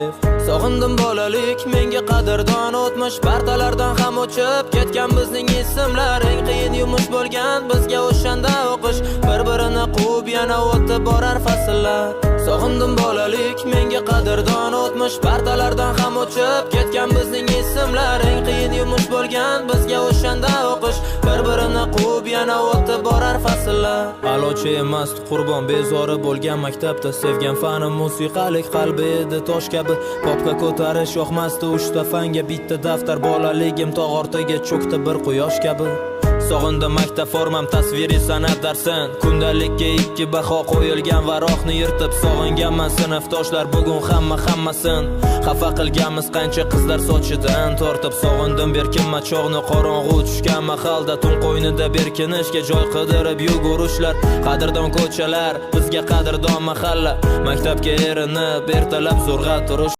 Sog'indim bolalik, menga qadrdon o'tmish, partalardan ham o'chib ketgan bizning ismlar. Eng qiyin yumush bo'lgan bizga o'shanda o'qish, bir-birini quvib yana o'tib borar fasllar. Sog'indim bolalik, menga qadrdon o'tmish, partalardan ham o'chib ketgan bizning ismlar. Eng qiyin yumush bo'lgan bizga o'shanda o'qish, bir-birini quvib yana o'tib borar fasllar. Alochi emas qurbon bezori bo'lgan maktabda, sevgan fanim musiqalik, qalbi edi tosh kabi. Popga ko'tarish yoqmasdi uchta fanga, bitta daftar. Bolaligim tog' ortiga cho'kdi bir quyosh kabi. Sog'indim maktab formam, tasviriy san'at darsin. Kundalikka 2 baho qo'yilgan varoqni yirtib sog'inganman sinfdoshlar. Bugun hammasin xafa qilganmiz qancha qizlar sochidan tortib. Sog'indim berkinma chog'ni, qorong'u tushgan mahalda tun qo'ynida berkinishga joy qidirib yugurishlar. Qadrdon ko'chalar bizga qadrdon mahalla, maktabga erinib ertalab zo'rg'a turish.